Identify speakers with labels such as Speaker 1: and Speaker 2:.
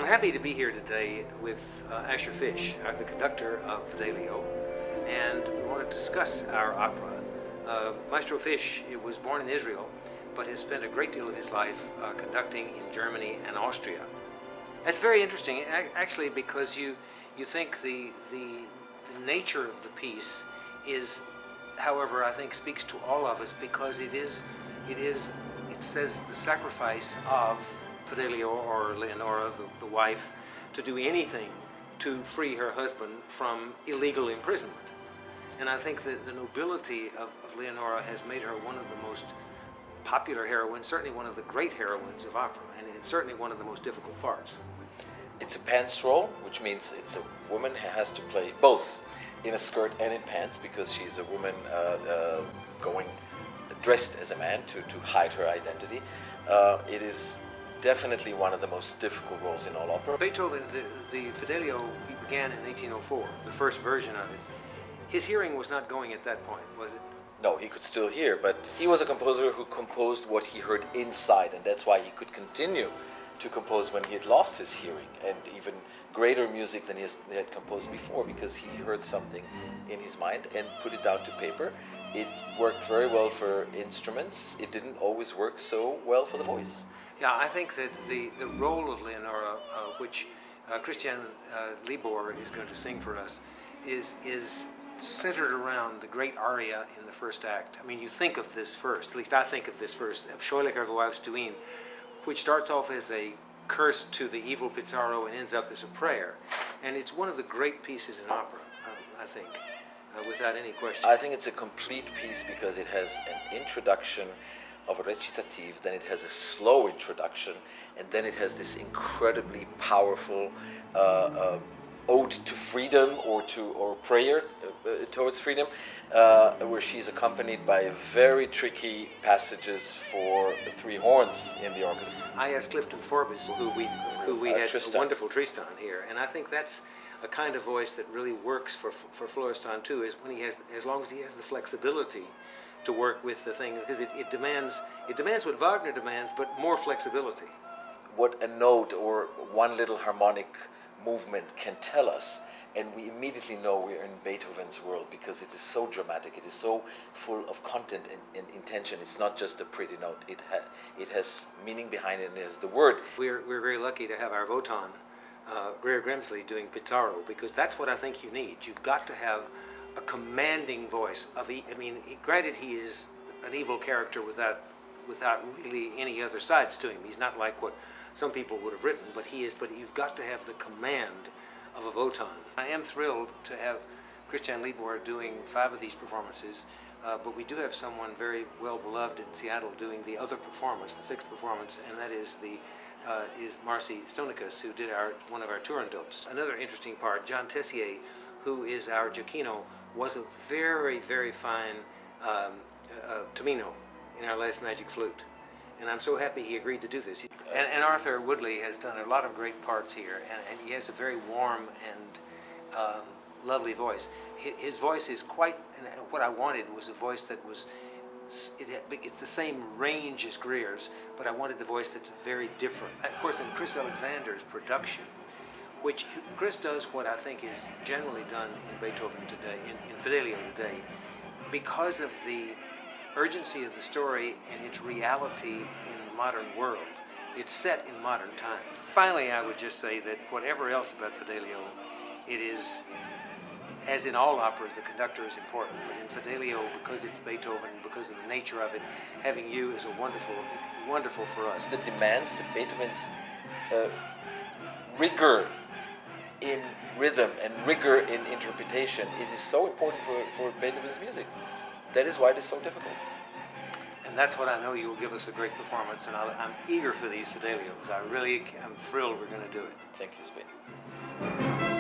Speaker 1: happy to be here today with Fisch, the conductor of Fidelio, and we want to discuss our opera. Maestro Fisch was born in Israel, but has spent a great deal of his life conducting in Germany and Austria. That's very interesting, actually, because you think the nature of the piece is, however, I think speaks to all of us, because it says the sacrifice of Fidelio, or Leonora, the wife, to do anything to free her husband from illegal imprisonment. And I think that the nobility of Leonora has made her one of the most popular heroines, certainly one of the great heroines of opera, and certainly one of the most difficult parts.
Speaker 2: It's a pants role, which means it's a woman who has to play both in a skirt and in pants, because she's a woman going dressed as a man to hide her identity. It is definitely one of the most difficult roles in all opera.
Speaker 1: Beethoven, the Fidelio, he began in 1804, the first version of it. His hearing was not going at that point, was it?
Speaker 2: No, he could still hear, but he was a composer who composed what he heard inside, and that's why he could continue to compose when he had lost his hearing, and even greater music than he had composed before, because he heard something in his mind and put it down to paper. It worked very well for instruments. It didn't always work so well for the voice.
Speaker 1: Yeah, I think that the role of Leonora, which Christiane Libor is going to sing for us, is centered around the great aria in the first act. I mean, you think of this first, at least I think of this first, Abscheulicher Gewalt Tuin, which starts off as a curse to the evil Pizarro and ends up as a prayer. And it's one of the great pieces in opera, I think, without any question.
Speaker 2: I think it's a complete piece because it has an introduction of a recitative, then it has a slow introduction, and then it has this incredibly powerful ode to freedom or prayer towards freedom, where she's accompanied by very tricky passages for three horns in the orchestra.
Speaker 1: I asked Clifton Forbes, who we had
Speaker 2: Tristan.
Speaker 1: a wonderful Tristan here, and I think that's a kind of voice that really works for Florestan too, is when he has, as long as he has the flexibility to work with the thing, because it demands what Wagner demands, but more flexibility.
Speaker 2: What a note or one little harmonic movement can tell us, and we immediately know we're in Beethoven's world, because it is so dramatic, it is so full of content and intention. It's not just a pretty note, it has meaning behind it, and it has the word.
Speaker 1: We're very lucky to have our Wotan, Greer Grimsley, doing Pizarro, because that's what I think you need. You've got to have a commanding voice. Granted, he is an evil character without really any other sides to him. He's not like what some people would have written, but you've got to have the command of a Wotan. I am thrilled to have Christiane Libor doing 5 of these performances, but we do have someone very well beloved in Seattle doing the other performance, the 6th performance, and that is Marcy Stonikas, who did one of our Turandots. Another interesting part, John Tessier, who is our Giacchino, was a very, very fine Tamino in our last Magic Flute. And I'm so happy he agreed to do this. And Arthur Woodley has done a lot of great parts here, and he has a very warm and lovely voice. His voice is quite, and what I wanted was a voice that was, it's the same range as Greer's, but I wanted the voice that's very different. Of course, in Chris Alexander's production, which Chris does what I think is generally done in Beethoven today, in Fidelio today, because of the urgency of the story and its reality in the modern world. It's set in modern times. Finally, I would just say that whatever else about Fidelio, it is, as in all operas, the conductor is important, but in Fidelio, because it's Beethoven, because of the nature of it, having you is wonderful for us.
Speaker 2: The demands that Beethoven's rigor in rhythm and rigor in interpretation, it is so important for Beethoven's music. That is why it is so difficult.
Speaker 1: And that's what I know you'll give us a great performance, and I'm eager for these Fidelios. I really am thrilled we're going to do it.
Speaker 2: Thank you, Speight.